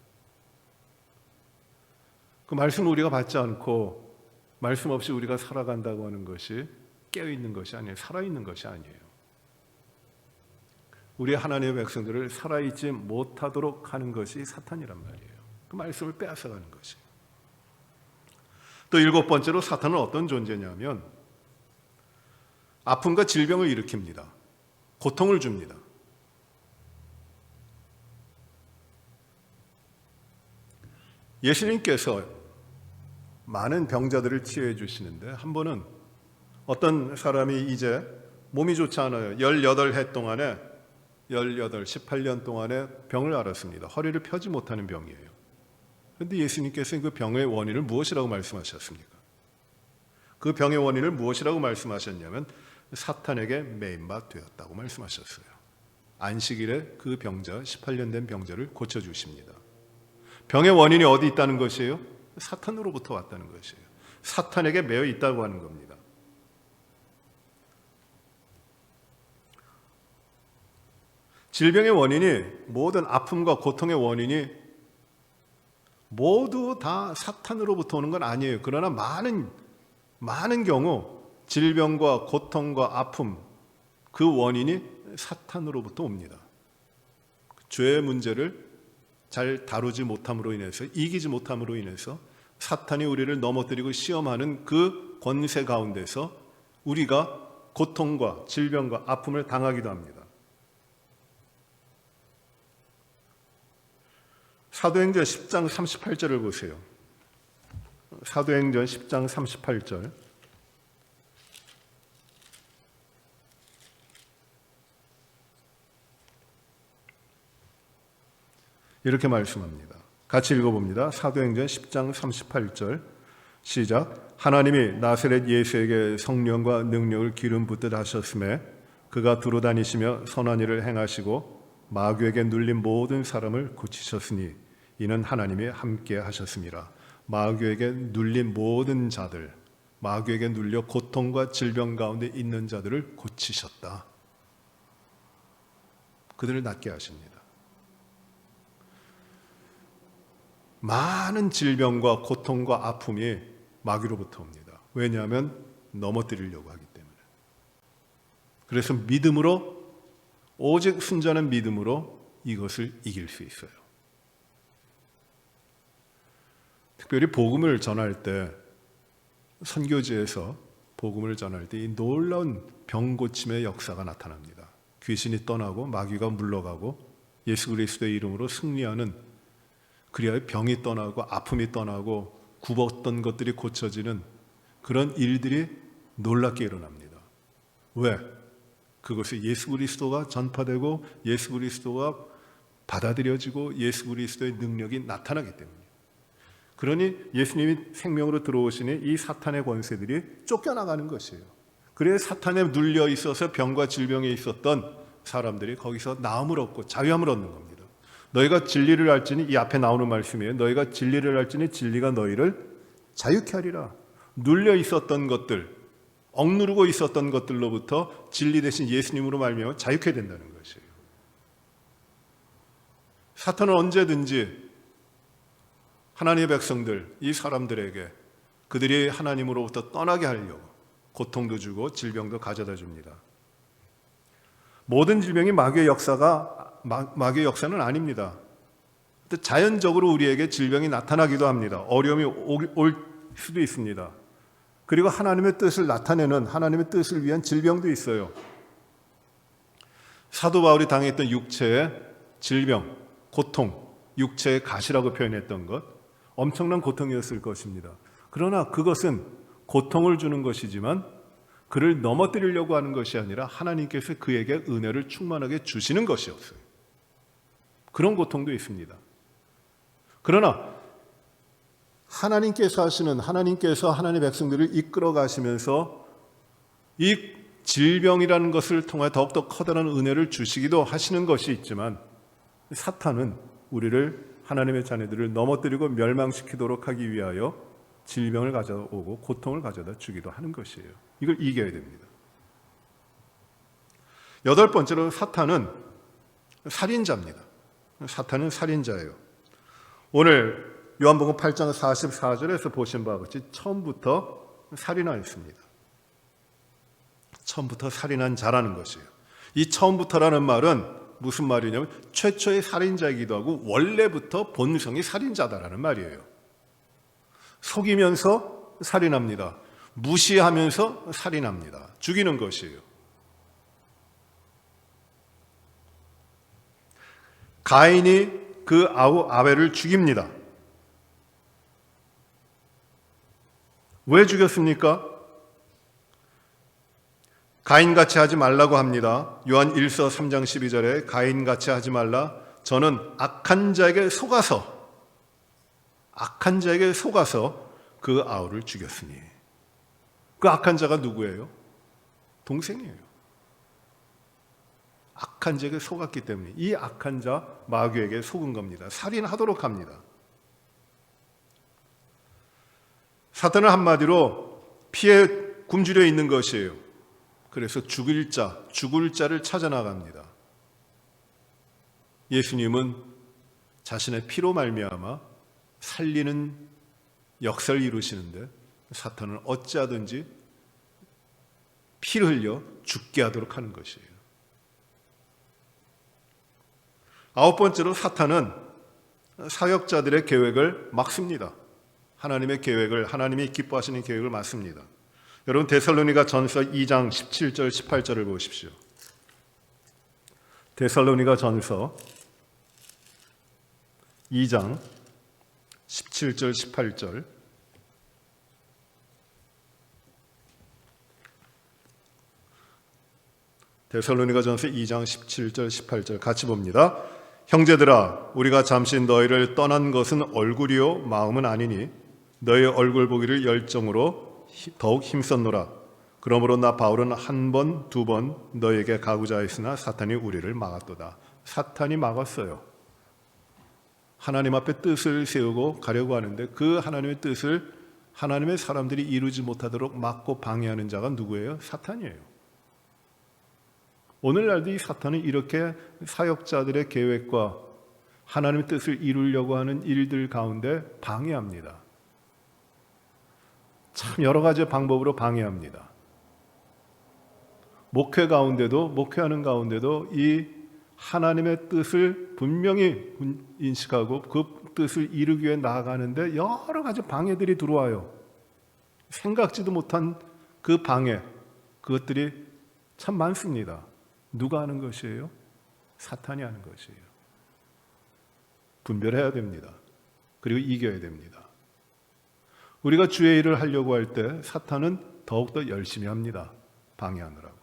그 말씀을 우리가 받지 않고 말씀 없이 우리가 살아간다고 하는 것이 깨어있는 것이 아니에요. 살아있는 것이 아니에요. 우리 하나님의 백성들을 살아있지 못하도록 하는 것이 사탄이란 말이에요. 그 말씀을 빼앗아가는 것이. 또 7번째로 사탄은 어떤 존재냐면 아픔과 질병을 일으킵니다. 고통을 줍니다. 예수님께서 많은 병자들을 치유해 주시는데 한 번은 어떤 사람이 이제 몸이 좋지 않아요. 18해 동안에 18년 동안에 병을 앓았습니다. 허리를 펴지 못하는 병이에요. 그런데 예수님께서는 그 병의 원인을 무엇이라고 말씀하셨습니까? 그 병의 원인을 무엇이라고 말씀하셨냐면 사탄에게 매임바 되었다고 말씀하셨어요. 안식일에 그 병자, 18년 된 병자를 고쳐주십니다. 병의 원인이 어디 있다는 것이에요? 사탄으로부터 왔다는 것이에요. 사탄에게 매여 있다고 하는 겁니다. 질병의 원인이, 모든 아픔과 고통의 원인이 모두 다 사탄으로부터 오는 건 아니에요. 그러나 많은 경우 질병과 고통과 아픔, 그 원인이 사탄으로부터 옵니다. 죄의 문제를 잘 다루지 못함으로 인해서, 이기지 못함으로 인해서 사탄이 우리를 넘어뜨리고 시험하는 그 권세 가운데서 우리가 고통과 질병과 아픔을 당하기도 합니다. 사도행전 10장 38절을 보세요. 사도행전 10장 38절. 이렇게 말씀합니다. 같이 읽어봅니다. 사도행전 10장 38절 시작. 하나님이 나사렛 예수에게 성령과 능력을 기름 붓듯 하셨음에 그가 두루 다니시며 선한 일을 행하시고 마귀에게 눌린 모든 사람을 고치셨으니 이는 하나님이 함께 하셨습니다. 마귀에게 눌린 모든 자들, 마귀에게 눌려 고통과 질병 가운데 있는 자들을 고치셨다. 그들을 낫게 하십니다. 많은 질병과 고통과 아픔이 마귀로부터 옵니다. 왜냐하면 넘어뜨리려고 하기 때문에. 그래서 믿음으로, 오직 순전한 믿음으로 이것을 이길 수 있어요. 특별히 복음을 전할 때, 선교지에서 복음을 전할 때 이 놀라운 병 고침의 역사가 나타납니다. 귀신이 떠나고 마귀가 물러가고 예수 그리스도의 이름으로 승리하는, 그리하여 병이 떠나고 아픔이 떠나고 굽었던 것들이 고쳐지는 그런 일들이 놀랍게 일어납니다. 왜? 그것이 예수 그리스도가 전파되고 예수 그리스도가 받아들여지고 예수 그리스도의 능력이 나타나기 때문이에요. 그러니 예수님이 생명으로 들어오시니 이 사탄의 권세들이 쫓겨나가는 것이에요. 그래서 사탄에 눌려 있어서 병과 질병에 있었던 사람들이 거기서 나음을 얻고 자유함을 얻는 겁니다. 너희가 진리를 알지니, 이 앞에 나오는 말씀이에요. 너희가 진리를 알지니 진리가 너희를 자유케 하리라. 눌려 있었던 것들, 억누르고 있었던 것들로부터 진리 대신 예수님으로 말미암아 자유케 된다는 것이에요. 사탄은 언제든지 하나님의 백성들, 이 사람들에게 그들이 하나님으로부터 떠나게 하려고 고통도 주고 질병도 가져다 줍니다. 모든 질병이 마귀의 역사는 아닙니다. 자연적으로 우리에게 질병이 나타나기도 합니다. 어려움이 올 수도 있습니다. 그리고 하나님의 뜻을 나타내는, 하나님의 뜻을 위한 질병도 있어요. 사도 바울이 당했던 육체의 질병, 고통, 육체의 가시라고 표현했던 것, 엄청난 고통이었을 것입니다. 그러나 그것은 고통을 주는 것이지만 그를 넘어뜨리려고 하는 것이 아니라 하나님께서 그에게 은혜를 충만하게 주시는 것이었어요. 그런 고통도 있습니다. 그러나 하나님께서 하나님의 백성들을 이끌어 가시면서 이 질병이라는 것을 통해 더욱더 커다란 은혜를 주시기도 하시는 것이 있지만 사탄은 우리를 하나님의 자녀들을 넘어뜨리고 멸망시키도록 하기 위하여 질병을 가져오고 고통을 가져다 주기도 하는 것이에요. 이걸 이겨야 됩니다. 8번째로 사탄은 살인자입니다. 사탄은 살인자예요. 오늘 요한복음 8장 44절에서 보신 바와 같이 처음부터 살인하였습니다. 처음부터 살인한 자라는 것이에요. 이 처음부터라는 말은 무슨 말이냐면 최초의 살인자이기도 하고 원래부터 본성이 살인자다라는 말이에요. 속이면서 살인합니다. 무시하면서 살인합니다. 죽이는 것이에요. 가인이 그 아벨을 죽입니다. 왜 죽였습니까? 가인같이 하지 말라고 합니다. 요한 1서 3장 12절에 가인같이 하지 말라. 저는 악한 자에게 속아서 그 아우를 죽였으니. 그 악한 자가 누구예요? 동생이에요. 악한 자에게 속았기 때문에 이 악한 자 마귀에게 속은 겁니다. 살인하도록 합니다. 사탄은 한마디로 피에 굶주려 있는 것이에요. 그래서 죽을 자를 찾아 나갑니다. 예수님은 자신의 피로 말미암아 살리는 역사를 이루시는데 사탄은 어찌하든지 피를 흘려 죽게 하도록 하는 것이에요. 9번째로 사탄은 사역자들의 계획을 막습니다. 하나님의 계획을, 하나님이 기뻐하시는 계획을 막습니다. 여러분 데살로니가 전서 2장 17절 18절을 보십시오. 데살로니가 전서 2장 17절 18절 데살로니가 전서 2장 17절 18절 같이 봅니다. 형제들아 우리가 잠시 너희를 떠난 것은 얼굴이요 마음은 아니니 너희 얼굴 보기를 열정으로 더욱 힘썼노라. 그러므로 나 바울은 한 번, 두 번 너에게 가고자 했으나 사탄이 우리를 막았도다. 사탄이 막았어요. 하나님 앞에 뜻을 세우고 가려고 하는데 그 하나님의 뜻을 하나님의 사람들이 이루지 못하도록 막고 방해하는 자가 누구예요? 사탄이에요. 오늘날도 이 사탄은 이렇게 사역자들의 계획과 하나님의 뜻을 이루려고 하는 일들 가운데 방해합니다. 참 여러 가지 방법으로 방해합니다. 목회하는 가운데도 이 하나님의 뜻을 분명히 인식하고 그 뜻을 이루기 위해 나아가는데 여러 가지 방해들이 들어와요. 생각지도 못한 그 방해, 그것들이 참 많습니다. 누가 하는 것이에요? 사탄이 하는 것이에요. 분별해야 됩니다. 그리고 이겨야 됩니다. 우리가 주의 일을 하려고 할 때 사탄은 더욱더 열심히 합니다. 방해하느라고.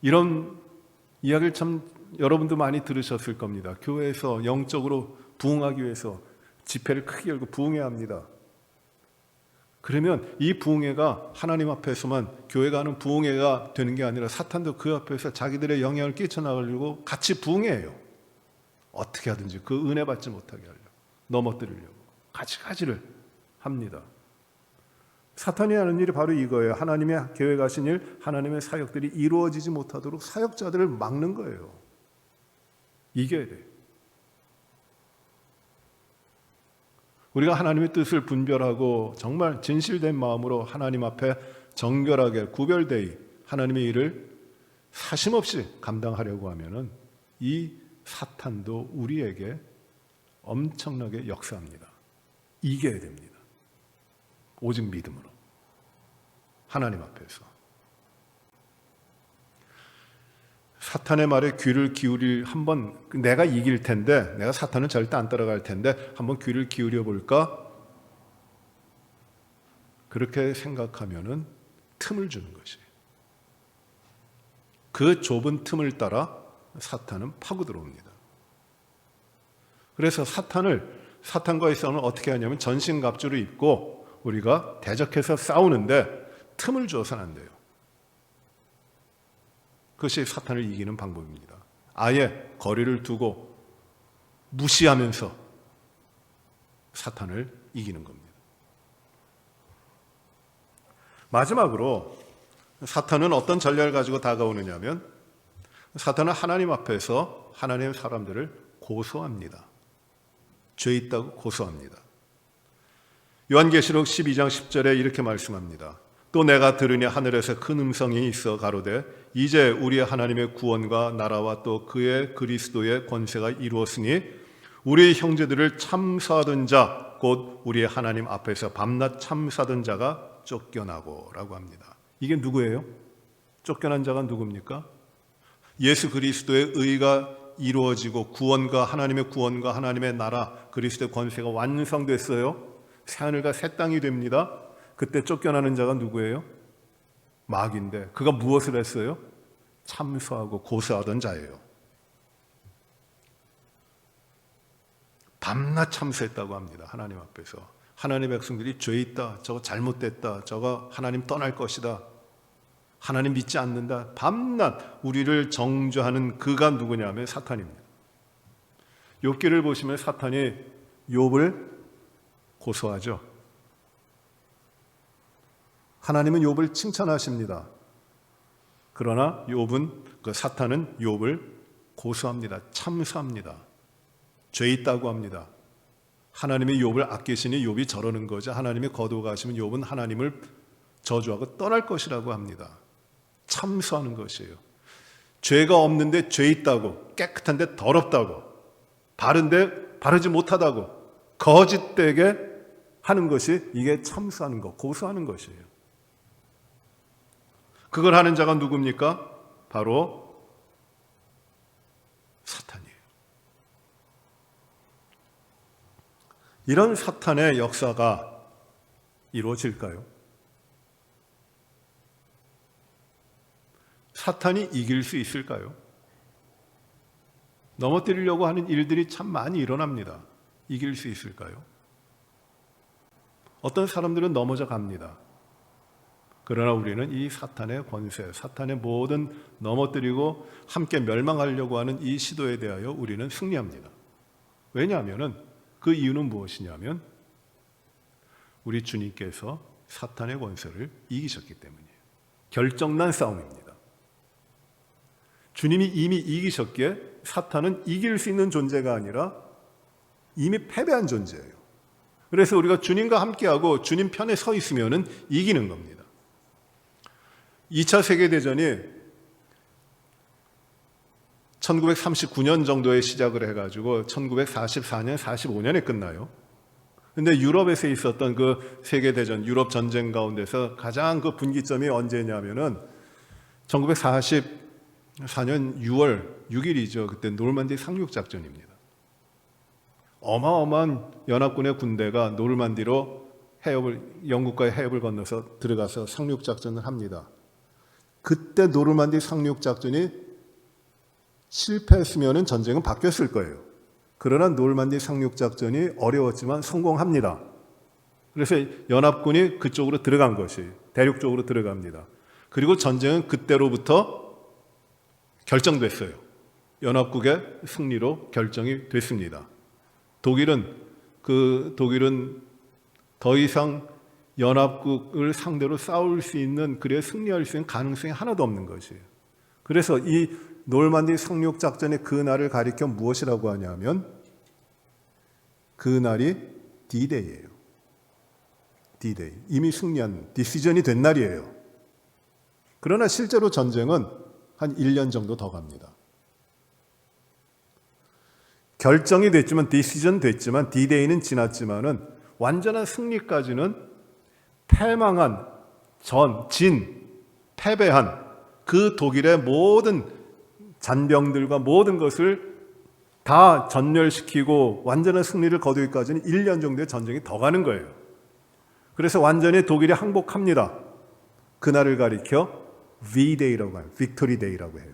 이런 이야기를 참 여러분도 많이 들으셨을 겁니다. 교회에서 영적으로 부흥하기 위해서 집회를 크게 열고 부흥해야 합니다. 그러면 이 부흥회가 하나님 앞에서만 교회가 하는 부흥회가 되는 게 아니라 사탄도 그 앞에서 자기들의 영향을 끼쳐나가려고 같이 부흥회예요. 어떻게 하든지 그 은혜 받지 못하게 하려고, 넘어뜨리려고 가지가지를 합니다. 사탄이 하는 일이 바로 이거예요. 하나님의 계획하신 일, 하나님의 사역들이 이루어지지 못하도록 사역자들을 막는 거예요. 이겨야 돼요. 우리가 하나님의 뜻을 분별하고 정말 진실된 마음으로 하나님 앞에 정결하게 구별되이 하나님의 일을 사심없이 감당하려고 하면은 이 사탄도 우리에게 엄청나게 역사합니다. 이겨야 됩니다. 오직 믿음으로 하나님 앞에서. 사탄의 말에 귀를 기울일 한번 내가 이길 텐데 내가 사탄은 절대 안 따라갈 텐데 한번 귀를 기울여 볼까? 그렇게 생각하면은 틈을 주는 것이에요. 그 좁은 틈을 따라 사탄은 파고 들어옵니다. 그래서 사탄과의 싸움을 어떻게 하냐면 전신갑주를 입고 우리가 대적해서 싸우는데 틈을 주어서는 안 돼요. 그것이 사탄을 이기는 방법입니다. 아예 거리를 두고 무시하면서 사탄을 이기는 겁니다. 마지막으로 사탄은 어떤 전략을 가지고 다가오느냐 하면 사탄은 하나님 앞에서 하나님의 사람들을 고소합니다. 죄 있다고 고소합니다. 요한계시록 12장 10절에 이렇게 말씀합니다. 또 내가 들으니 하늘에서 큰 음성이 있어 가로되 이제 우리의 하나님의 구원과 나라와 또 그의 그리스도의 권세가 이루었으니 우리의 형제들을 참사하던 자 곧 우리의 하나님 앞에서 밤낮 참사하던 자가 쫓겨나고 라고 합니다. 이게 누구예요? 쫓겨난 자가 누굽니까? 예수 그리스도의 의가 이루어지고 구원과 하나님의 나라 그리스도의 권세가 완성됐어요. 새하늘과 새 땅이 됩니다. 그때 쫓겨나는 자가 누구예요? 마귀인데 그가 무엇을 했어요? 참소하고 고소하던 자예요. 밤낮 참소했다고 합니다. 하나님 앞에서. 하나님의 백성들이 죄 있다, 저거 잘못됐다, 저거 하나님 떠날 것이다, 하나님 믿지 않는다, 밤낮 우리를 정죄하는 그가 누구냐면 사탄입니다. 욥기를 보시면 사탄이 욥을 고소하죠. 하나님은 욥을 칭찬하십니다. 그러나 사탄은 욥을 고소합니다. 참소합니다. 죄 있다고 합니다. 하나님이 욥을 아끼시니 욥이 저러는 거죠. 하나님이 거두어가시면 욥은 하나님을 저주하고 떠날 것이라고 합니다. 참소하는 것이에요. 죄가 없는데 죄 있다고, 깨끗한데 더럽다고, 바른데 바르지 못하다고 거짓되게 하는 것이 이게 참소하는 것, 고소하는 것이에요. 그걸 하는 자가 누굽니까? 바로 사탄이에요. 이런 사탄의 역사가 이루어질까요? 사탄이 이길 수 있을까요? 넘어뜨리려고 하는 일들이 참 많이 일어납니다. 이길 수 있을까요? 어떤 사람들은 넘어져 갑니다. 그러나 우리는 이 사탄의 권세, 사탄의 모든 넘어뜨리고 함께 멸망하려고 하는 이 시도에 대하여 우리는 승리합니다. 왜냐하면 그 이유는 무엇이냐면 우리 주님께서 사탄의 권세를 이기셨기 때문이에요. 결정난 싸움입니다. 주님이 이미 이기셨기에 사탄은 이길 수 있는 존재가 아니라 이미 패배한 존재예요. 그래서 우리가 주님과 함께하고 주님 편에 서 있으면 이기는 겁니다. 2차 세계대전이 1939년 정도에 시작을 해가지고 1944년, 45년에 끝나요. 근데 유럽에서 있었던 그 세계대전, 유럽 전쟁 가운데서 가장 그 분기점이 언제냐면은 1944년 6월 6일이죠. 그때 노르만디 상륙작전입니다. 어마어마한 연합군의 군대가 노르만디로 영국과의 해협을 건너서 들어가서 상륙작전을 합니다. 그때 노르만디 상륙작전이 실패했으면 전쟁은 바뀌었을 거예요. 그러나 노르만디 상륙작전이 어려웠지만 성공합니다. 그래서 연합군이 그쪽으로 들어간 것이 대륙 쪽으로 들어갑니다. 그리고 전쟁은 그때로부터 결정됐어요. 연합국의 승리로 결정이 됐습니다. 독일은 더 이상 연합국을 상대로 싸울 수 있는, 그래 승리할 수 있는 가능성이 하나도 없는 것이에요. 그래서 이 노르만디 상륙작전의 그 날을 가리켜 무엇이라고 하냐면 그 날이 D-Day예요. D-Day. 이미 승리한, 디시전이 된 날이에요. 그러나 실제로 전쟁은 한 1년 정도 더 갑니다. 결정이 됐지만, 디시전 됐지만, D-Day는 지났지만은 완전한 승리까지는 패배한 그 독일의 모든 잔병들과 모든 것을 다 전멸시키고 완전한 승리를 거두기까지는 1년 정도의 전쟁이 더 가는 거예요. 그래서 완전히 독일이 항복합니다. 그날을 가리켜 V-Day라고 해요. 빅토리 데이라고 해요.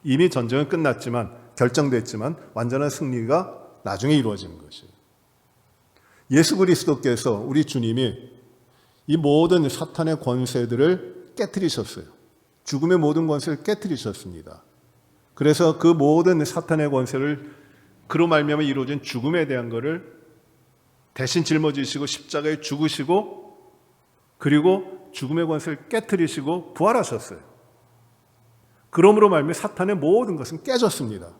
이미 전쟁은 끝났지만, 결정됐지만 완전한 승리가 나중에 이루어지는 것이에요. 예수 그리스도께서, 우리 주님이 이 모든 사탄의 권세들을 깨뜨리셨어요. 죽음의 모든 권세를 깨뜨리셨습니다. 그래서 그 모든 사탄의 권세를 그로 말미암아 이루어진 죽음에 대한 것을 대신 짊어지시고 십자가에 죽으시고, 그리고 죽음의 권세를 깨뜨리시고 부활하셨어요. 그러므로 말미암아 사탄의 모든 것은 깨졌습니다.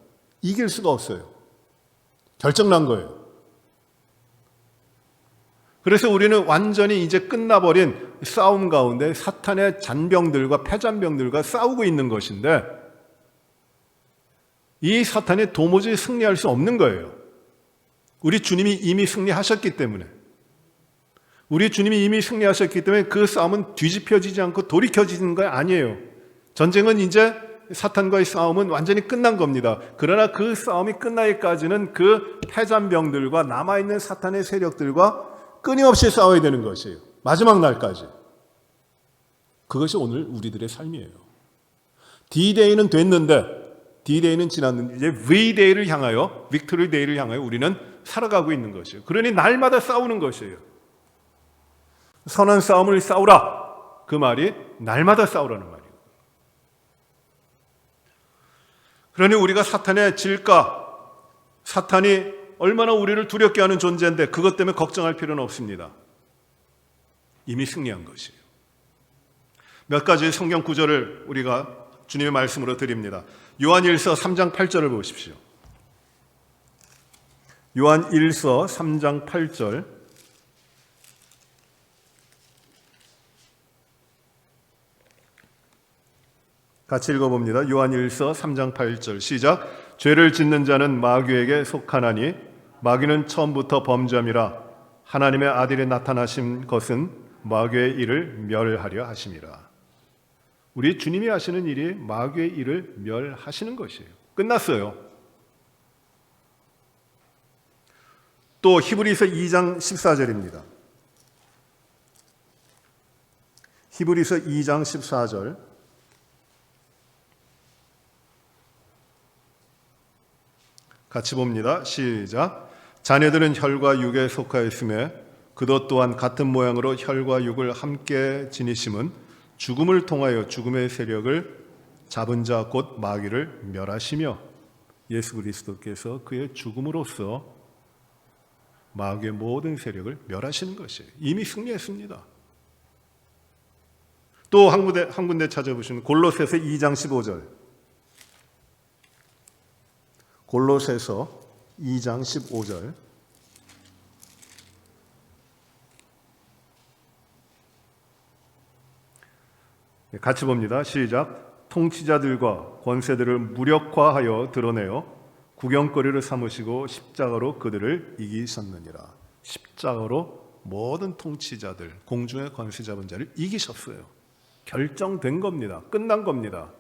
이길 수가 없어요. 결정난 거예요. 그래서 우리는 완전히 이제 끝나버린 싸움 가운데 사탄의 잔병들과 패잔병들과 싸우고 있는 것인데, 이 사탄이 도무지 승리할 수 없는 거예요. 우리 주님이 이미 승리하셨기 때문에. 우리 주님이 이미 승리하셨기 때문에 그 싸움은 뒤집혀지지 않고 돌이켜지는 거 아니에요. 전쟁은 이제 사탄과의 싸움은 완전히 끝난 겁니다. 그러나 그 싸움이 끝나기까지는 그 패잔병들과 남아있는 사탄의 세력들과 끊임없이 싸워야 되는 것이에요. 마지막 날까지. 그것이 오늘 우리들의 삶이에요. D-Day는 됐는데, D-Day는 지났는데 이제 V-Day를 향하여, 빅토리 데이를 향하여 우리는 살아가고 있는 것이에요. 그러니 날마다 싸우는 것이에요. 선한 싸움을 싸우라. 그 말이 날마다 싸우라는 말이에요. 그러니 우리가 사탄에 질까? 사탄이 얼마나 우리를 두렵게 하는 존재인데 그것 때문에 걱정할 필요는 없습니다. 이미 승리한 것이에요. 몇 가지 성경 구절을 우리가 주님의 말씀으로 드립니다. 요한일서 3장 8절을 보십시오. 요한일서 3장 8절. 같이 읽어봅니다. 요한일서 3장 8절 시작. 죄를 짓는 자는 마귀에게 속하나니 마귀는 처음부터 범죄함이라. 하나님의 아들이 나타나신 것은 마귀의 일을 멸하려 하심이라. 우리 주님이 하시는 일이 마귀의 일을 멸하시는 것이에요. 끝났어요. 또 히브리서 2장 14절입니다. 히브리서 2장 14절. 같이 봅니다. 시작. 자녀들은 혈과 육에 속하였음에 그도 또한 같은 모양으로 혈과 육을 함께 지니심은 죽음을 통하여 죽음의 세력을 잡은 자 곧 마귀를 멸하시며, 예수 그리스도께서 그의 죽음으로써 마귀의 모든 세력을 멸하시는 것이에요. 이미 승리했습니다. 또 한 군데 찾아보시면 골로새서 2장 15절. 골로새서 2장 15절. 같이 봅니다. 시작. 통치자들과 권세들을 무력화하여 드러내어 구경거리를 삼으시고 십자가로 그들을 이기셨느니라. 십자가로 모든 통치자들, 공중의 권세 잡은 자를 이기셨어요. 결정된 겁니다. 끝난 겁니다.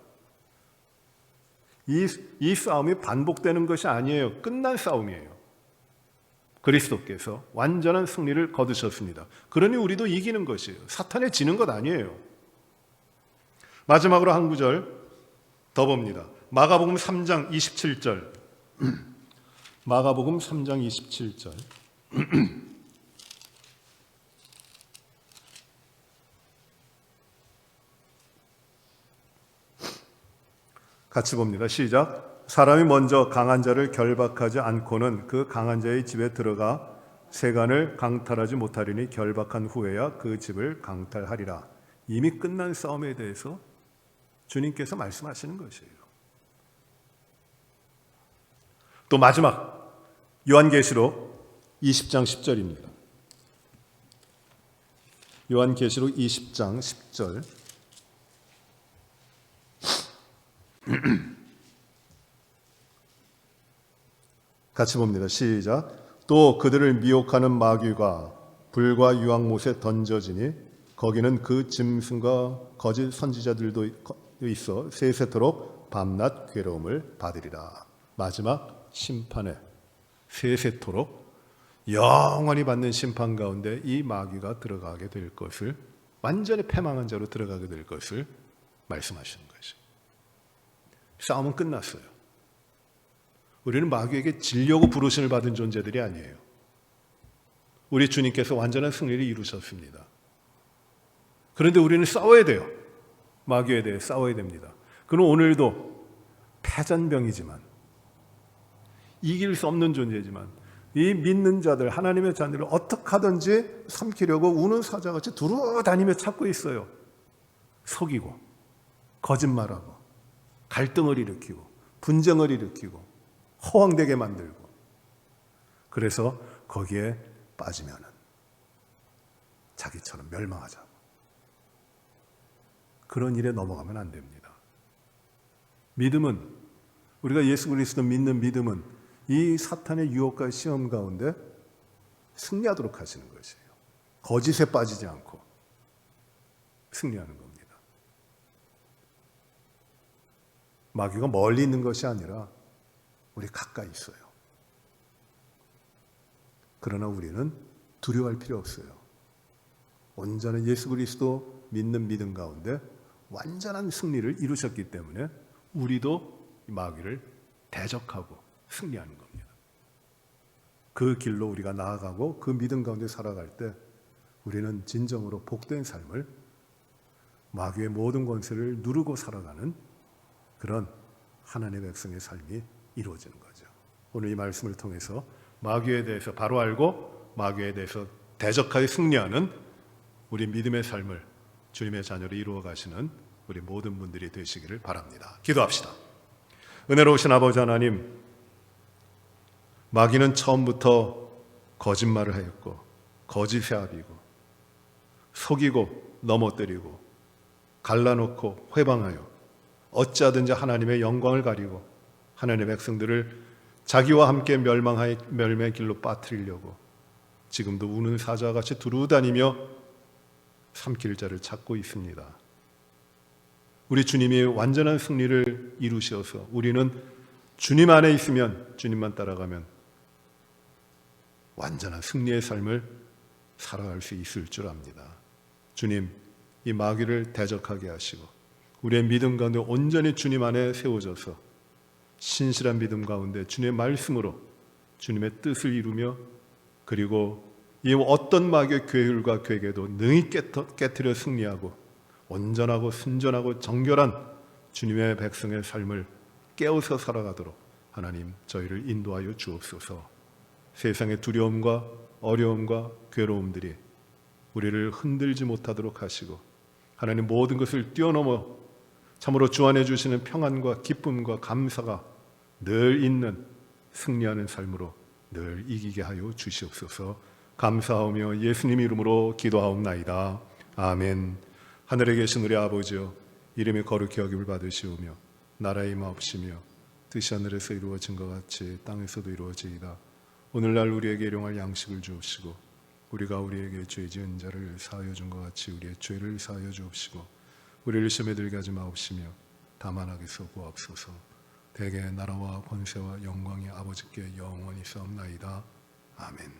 이 싸움이 반복되는 것이 아니에요. 끝난 싸움이에요. 그리스도께서 완전한 승리를 거두셨습니다. 그러니 우리도 이기는 것이에요. 사탄에 지는 것 아니에요. 마지막으로 한 구절 더 봅니다. 마가복음 3장 27절. 마가복음 3장 27절. 같이 봅니다. 시작. 사람이 먼저 강한 자를 결박하지 않고는 그 강한 자의 집에 들어가 세간을 강탈하지 못하리니 결박한 후에야 그 집을 강탈하리라. 이미 끝난 싸움에 대해서 주님께서 말씀하시는 것이에요. 또 마지막 요한계시록 20장 10절입니다. 요한계시록 20장 10절. 같이 봅니다. 시작. 또 그들을 미혹하는 마귀가 불과 유황못에 던져지니 거기는 그 짐승과 거짓 선지자들도 있어 세세토록 밤낮 괴로움을 받으리라. 마지막 심판에 세세토록 영원히 받는 심판 가운데 이 마귀가 들어가게 될 것을, 완전히 패망한 자로 들어가게 될 것을 말씀하시는 거죠. 싸움은 끝났어요. 우리는 마귀에게 지려고 부르심을 받은 존재들이 아니에요. 우리 주님께서 완전한 승리를 이루셨습니다. 그런데 우리는 싸워야 돼요. 마귀에 대해 싸워야 됩니다. 그럼 오늘도 패잔병이지만, 이길 수 없는 존재지만, 이 믿는 자들, 하나님의 자녀를 어떻게 하든지 삼키려고 우는 사자같이 두루다니며 찾고 있어요. 속이고 거짓말하고 갈등을 일으키고 분쟁을 일으키고 허황되게 만들고, 그래서 거기에 빠지면은 자기처럼 멸망하자고, 그런 일에 넘어가면 안 됩니다. 믿음은, 우리가 예수 그리스도 믿는 믿음은 이 사탄의 유혹과 시험 가운데 승리하도록 하시는 것이에요. 거짓에 빠지지 않고 승리하는 겁니다. 마귀가 멀리 있는 것이 아니라 우리 가까이 있어요. 그러나 우리는 두려워할 필요 없어요. 온전한 예수 그리스도 믿는 믿음 가운데 완전한 승리를 이루셨기 때문에 우리도 마귀를 대적하고 승리하는 겁니다. 그 길로 우리가 나아가고 그 믿음 가운데 살아갈 때 우리는 진정으로 복된 삶을, 마귀의 모든 권세를 누르고 살아가는 그런 하나님의 백성의 삶이 이루어지는 거죠. 오늘 이 말씀을 통해서 마귀에 대해서 바로 알고 마귀에 대해서 대적하여 승리하는 우리 믿음의 삶을 주님의 자녀로 이루어 가시는 우리 모든 분들이 되시기를 바랍니다. 기도합시다. 은혜로우신 아버지 하나님, 마귀는 처음부터 거짓말을 하였고 거짓에 합이고 속이고 넘어뜨리고 갈라놓고 회방하여 어찌하든지 하나님의 영광을 가리고 하나님의 백성들을 자기와 함께 멸망의 길로 빠뜨리려고 지금도 우는 사자같이 두루다니며 삼킬 자를 찾고 있습니다. 우리 주님이 완전한 승리를 이루셔서 우리는 주님 안에 있으면, 주님만 따라가면 완전한 승리의 삶을 살아갈 수 있을 줄 압니다. 주님, 이 마귀를 대적하게 하시고 우리의 믿음 가운데 온전히 주님 안에 세워져서 신실한 믿음 가운데 주님의 말씀으로 주님의 뜻을 이루며, 그리고 이 어떤 마귀의 계율과 괴계도 능히 깨트려 승리하고 온전하고 순전하고 정결한 주님의 백성의 삶을 깨어서 살아가도록 하나님 저희를 인도하여 주옵소서. 세상의 두려움과 어려움과 괴로움들이 우리를 흔들지 못하도록 하시고 하나님 모든 것을 뛰어넘어 참으로 주 안에 주시는 평안과 기쁨과 감사가 늘 있는 승리하는 삶으로 늘 이기게 하여 주시옵소서. 감사하며 예수님 이름으로 기도하옵나이다. 아멘. 하늘에 계신 우리 아버지여, 이름이 거룩히 여김을 받으시오며 나라의 임하옵시며 뜻이 하늘에서 이루어진 것 같이 땅에서도 이루어지이다. 오늘날 우리에게 일용할 양식을 주옵시고 우리가 우리에게 죄 지은 자를 사하여 준 것 같이 우리의 죄를 사하여 주옵시고 우리를 시험에 들게 하지 마옵시며 다만 악에서 구하옵소서. 대개 나라와 권세와 영광이 아버지께 영원히 싸움나이다. 아멘.